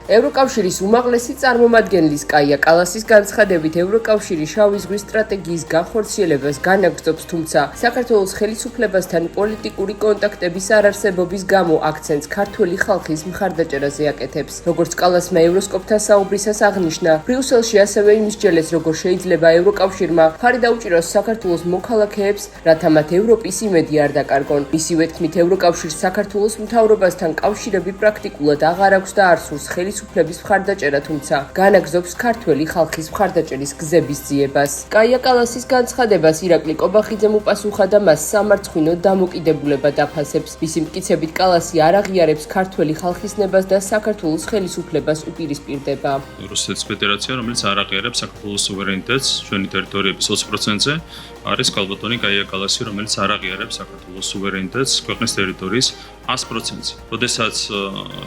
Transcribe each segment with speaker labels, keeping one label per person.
Speaker 1: ევროკავშირის უმაღლესი წარმომადგენლის კაია კალასის განცხადებით ევროკავშირი შავი ზღვის სტრატეგიის განხორციელებას განაგრძობს, თუმცა საქართველოს ხელისუფლებასთან პოლიტიკური კონტაქტების არარსებობის გამო აქცენტს ქართველი ხალხის მხარდაჭერაზე აკეთებს. როგორც კალასმა ევროსკოპთან საუბრისას აღნიშნა, ბრიუსელში ასევე იმისჯელეს, როგორ შეიძლება ევროკავშირმა მხარი დაუჭიროს საქართველოს მოქალაქეებს, რათა მათ ევროპის იმედი არ დაკარგონ. მისივე თქმით, ევროკავშირს საქართველოს მთავრობასთან კავშირები პრაქტიკულად აღარ აქვს და არ სურს ხელისუფლების მხარდაჭერა, თუმცა განაგრძობს ქართველი ხალხის მხარდაჭერის გზების ძიებას. კაია კალასის განცხადებას ირაკლი კობახიძემ უპასუხა და მას სამარცხვინო დამოკიდებულება დაფასებს. მისი მტკიცებით კალასი არ აღიარებს ქართველი ხალხის ნებას და საქართველოს ხელისუფლებას უპირისპირდება.
Speaker 2: რუსეთის ფედერაცია, რომელიც არ აღიარებს საქართველოს სუვერენიტეტს ჩვენი ტერიტორიების 20%-ზე, არის კალბატონი კაია კალასი, რომელიც არ აღიარებს საქართველოს სუვერენიტეტს ქვეყნის ტერიტორიის 100%-ზე. როდესაც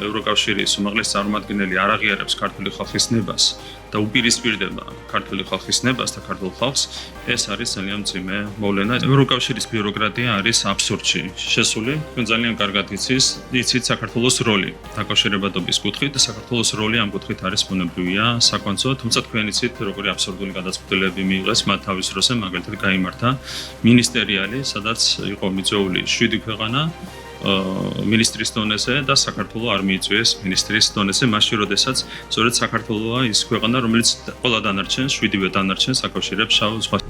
Speaker 2: ევროკავშირის უმაღლესი წარმომადგენელი არ აღიარებს ქართული ხალხის ნებას და უპირისპირდება ქართული ხალხის ნებას და ქართულ ხალხს, ეს არის ძალიან მძიმე მოვლენა. ევროკავშირის ბიუროკრატია არის აბსურდში შესული. თქვენ ძალიან კარგად იცით საქართველოს როლი დაკავშირებადობის კუთხით და საქართველოს როლი ამ კუთხით არის ბუნებრივია, საკვანძო, თუმცა თქვენ იცით, როგორი აბსურდული გადაწყვეტილებები მიიღეს მათ თავის დროზე, მაგალითად გაიმართა მინისტერიალი, სადაც იყო მიწვეული 7 ქვეყანა მინისტრის დონეზე და საქართველოს არ მიიწვიეს მინისტრის დონეზე, მაშინ როდესაც სწორედ საქართველოა ის ქვეყანა, რომელიც ყველა დანარჩენს, 7-ვე დანარჩენს აკავშირებს შავ ზღვას.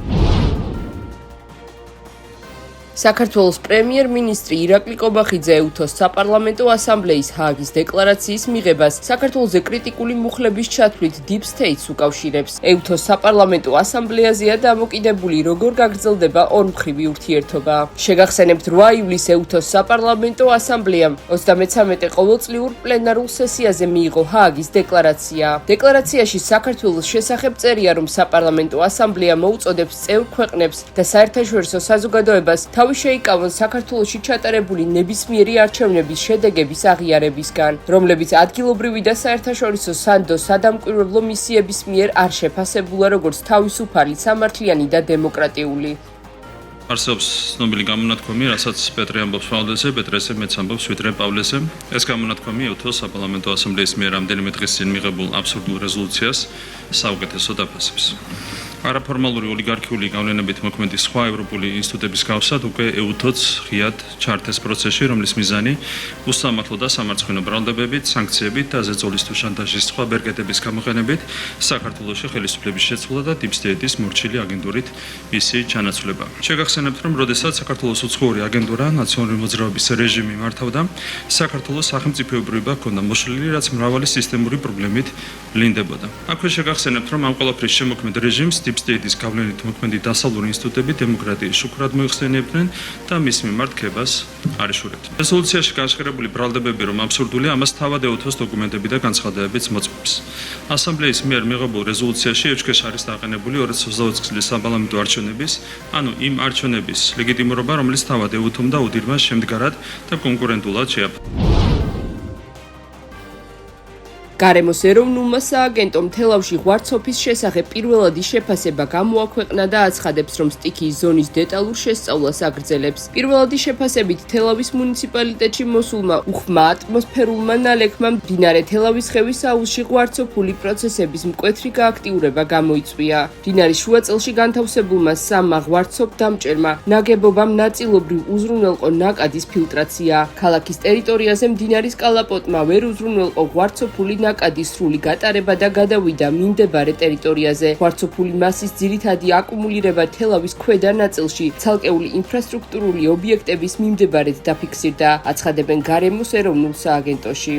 Speaker 1: საქართველოს პრემიერ-მინისტრი ირაკლი კობახიძე ეუთოს საპარლამენტო ასამბლეის ჰააგის დეკლარაციის მიღებას საქართველოზე კრიტიკული მუხლების ჩათვლით Deep States უკავშირებს. ეუთოს საპარლამენტო ასამბლეაზეა დამოკიდებული, როგორ გაგრძელდება ორმხრივი ურთიერთობა. შეგახსენებთ, 8 ივლისს ეუთოს საპარლამენტო ასამბლეამ 33 ყოველწლიურ პლენარულ სესიაზე მიიღო ჰააგის დეკლარაცია. დეკლარაციაში საქართველოს შესახებ წერია, რომ საპარლამენტო ასამბლეა მოუწოდებს წევრ ქვეყნებს და საერთაშორისო საზოგადოებას შეიკავონ საქართველოში ჩატარებული ნებისმიერი არჩევნების შედეგების აღიარებისგან, რომლებიც ადგილობრივი და საერთაშორისო სანდო სადამკვირვებლო მისიების მიერ არ შეფასებულა როგორც თავისუფალი, სამართლიანი და დემოკრატიული.
Speaker 2: არსებობს ცნობილი გამონათქვამი, რასაც პეტრე ამბობს პავლეზე, პეტრესე მეც ამბობს ვიდრე პავლეზე. ეს გამონათქვამი ეუთოს საპარლამენტო ასამბლეის მიერ რამდენიმე დღის წინ მიღებულ აბსურდულ რეზოლუციას საუკეთესოდ აფასებს. არაფორმალური ოლიგარქიული გავლენებით მოქმედი სხვა ევროპული ინსტიტუტების გავსად უკვე ეუთოც ღიად ჩართეს პროცესში, რომლის მიზანი უსამართლო და სამარცხვინო ბრალდებებით, სანქციებით და ზეწოლის თუ შანტაჟის სხვა ბერკეტების გამოყენებით საქართველოში ხელისუფლების შეცვლა და Deep State-ის მორჩილი აგენტურით მისი ჩანაცვლება. შეგახსენებთ, რომ როდესაც საქართველოს უცხოური აგენტურა ნაციონალური მოძრაობის რეჟიმი მართავდა, საქართველოს სახელმწიფოებრიობა ჰქონდა მოშლილი, რაც მრავალი სისტემური პრობლემით ვლინდებოდა. აქვე შეგახსენებთ, რომ ამ ყველაფრის შემოქმედ რეჟიმს Deep State-ის გავლენით მოქმედი დასავლური ინსტიტუტები დემოკრატიის შუქრად მოიხსენიებდნენ და მის მიმართ ქებას არ იშურებდნენ. რეზოლუციაში განსახიერებული ბრალდებები, რომ აბსურდულია, ამას თავად ეუთოს დოკუმენტები და განცხადებებიც მოწმობს. ასამბლეის მიერ მიღებულ რეზოლუციაში ევჩქეშ არის დაყენებული 2020 წლის საპარლამენტო არჩევნების, ანუ იმ არჩევნების ლეგიტიმურობა, რომელიც თავად ეუთომ და უდირმა შემდგარად და კონკურენტულად შეაფასა.
Speaker 1: გარემოს ეროვნულმა სააგენტომ თელავში ღვარცოფის შესახებ პირველადი შეფასება გამოაქვეყნა და აცხადებს, რომ სტიქიის ზონის დეტალურ შესწავლას აგრძელებს. პირველადი შეფასებით თელავის მუნიციპალიტეტში მოსულმა უხმა ატმოსფერულმა ნალექმა მდინარე თელავის ხევის აუზში ღვარცოფული პროცესების მკვეთრი გააქტიურება გამოიწვია. მდინარის შუაწელში განთავსებულმა სამმა ღვარცოფ დამჭერმა ნაგებობამ ნაწილობრივ უზრუნველყო ნაკადის ფილტრაცია. ქალაქის ტერიტორიაზე მდინარის კალაპოტმა ვერ უზრუნველყო ღვარცოფული ნაკადის სრული გატარება და გადავიდა მიმდებარე ტერიტორიაზე. ღვარცოფული მასის ძირითადი აკუმულირება თელავის ქვედა ნაწილში ცალკეული ინფრასტრუქტურული ობიექტების მიმდებარედ დაფიქსირდა, აცხადებენ გარემოს ეროვნულ სააგენტოში.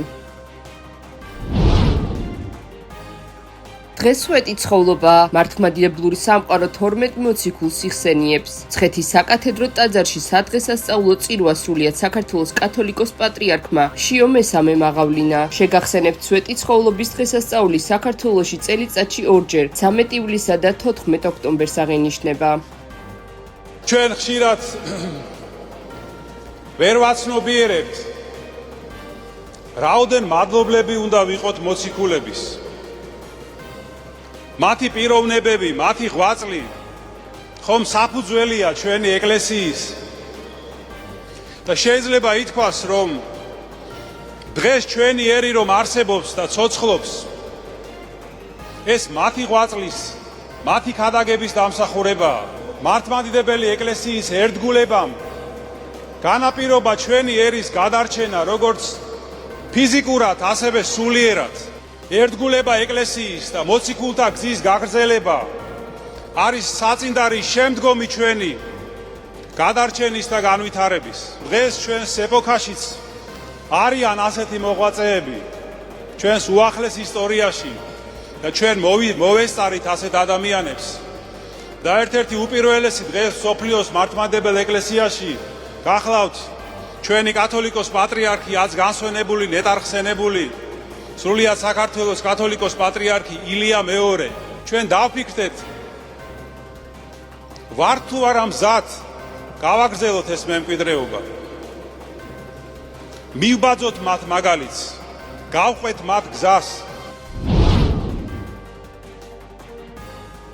Speaker 1: დღეს სვეტი ცხოვრობა მართლმადიდებლური სამყარო 12 მოციქულს იხსენიებს. მცხეთის საკათედრო ტაძარში სადღესასწაულო წირვა სრულიად საქართველოს კათოლიკოს პატრიარქმა შიო მესამე მაღავლინა. შეგახსენებთ, სვეტი ცხოვრობის დღესასწაული საქართველოში წელიწადში ორჯერ 13 ივლისსა და 14 ოქტომბერს აღინიშნება.
Speaker 3: ჩვენ ხშირად ვერ ვაცნობიერებთ, რაოდენ მადლობლები უნდა ვიყოთ მოციქულების. მათი პიროვნებები, მათი ღვაწლი ხომ საფუძველია ჩვენი ეკლესიის და შეიძლება ითქვას, რომ დღეს ჩვენი ერი რომ არსებობს და ცოცხლობს, ეს მათი ღვაწლის, მათი ქადაგების დამსახურებაა. მართლმადიდებელი ეკლესიის ერთგულებამ განაპირობა ჩვენი ერის გადარჩენა როგორც ფიზიკურად, ასევე სულიერად. ერთგულება ეკლესიის და მოციქულთა გზის გაგრძელება არის საწინდარი შემდგომი ჩვენი გადარჩენის და განვითარების. დღეს ჩვენს ეპოქაშიც არიან ასეთი მოღვაწეები ჩვენს უახლეს ისტორიაში და ჩვენ მოვესწარით ასეთ ადამიანებს. და ერთ-ერთი უპირველესი დღეს სოფლიოს მართლმადიდებელ ეკლესიაში გახლავთ ჩვენი კათოლიკოს პატრიარქი, აც განსვენებული, ნეტარხსენებული, სრულიად საქართველოს კათოლიკოს პატრიარქი ილია მეორე. ჩვენ დავფიქრდეთ, ვართ თუ არა მზად გავაგრძელოთ ეს მემკვიდრეობა. მივბაძოთ მათ მაგალითს, გავყვეთ მათ გზას.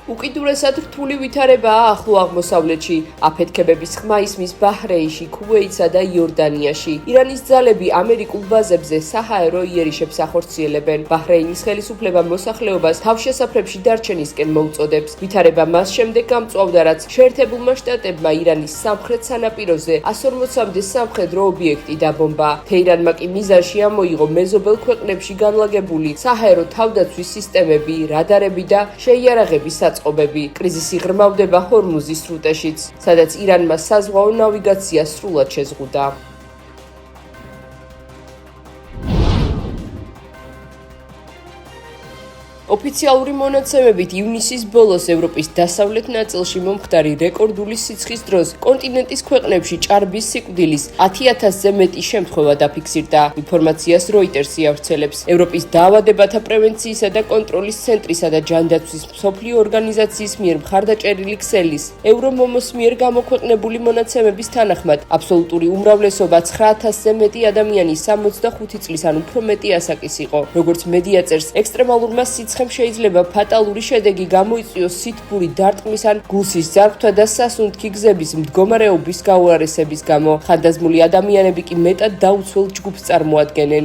Speaker 1: უკიდურესად რთული ვითარებაა ახლო აღმოსავლეთში. აფეთქებების ხმა ისმის ბაჰრეინში, ქუვეითსა და იორდანიაში. ირანის ძალები ამერიკულ ბაზებზე საჰაერო იერიშებს ახორციელებენ. ბაჰრეინის ხელისუფლება მოსახლეობას თავშესაფრებში დარჩენისკენ მოუწოდებს. ვითარება მას შემდეგ გამწვავდა, რაც შეერთებულმა შტატებმა ირანის სამხრეთ სანაპიროზე 140-მდე სამხედრო ობიექტი დაბომბა. თეირანმა კი მიზანში ამოიღო მეზობელ ქვეყნებში განლაგებული საჰაერო თავდაცვის სისტემები, რადარები და შეიარაღების წყობები. კრიზისი ღრმავდება ჰორმუზის სრუტეშიც, სადაც ირანმა საზღვაო ნავიგაცია სრულად შეზღუდა. ოფიციალური მონაცემებით ივნისის ბოლოს ევროპის დასავლეთ ნაწილში მომხდარი რეკორდული სიცხის დროს კონტინენტის ქვეყნებში ჭარბის სიკვდილის 10,000-ზე მეტი შემთხვევა დაფიქსირდა. ინფორმაციას როიტერსი ავრცელებს. ევროპის დაავადებათა პრევენციისა და კონტროლის ცენტრისა და ჯანდაცვის მსოფლიო ორგანიზაციის მიერ მხარდაჭერილი ქსელის ევრომომოს მიერ გამოქვეყნებული მონაცემების თანახმად, აბსოლუტური უმრავლესობა 9,000-ზე მეტი ადამიანი 65 წლის ან უფრო მეტი ასაკის იყო. როგორც მედია წერს, ექსტრემალურმა სიცხემ შეიძლება ფატალური შედეგი გამოიწვიოს სითბური დარტყმის ან გულსის ძარღვთა და სასუნთქი გზების მდგომარეობის გაუარესების გამო. ხანდაზმული ადამიანები კი მეტად დაუცველ ჯგუფს წარმოადგენენ.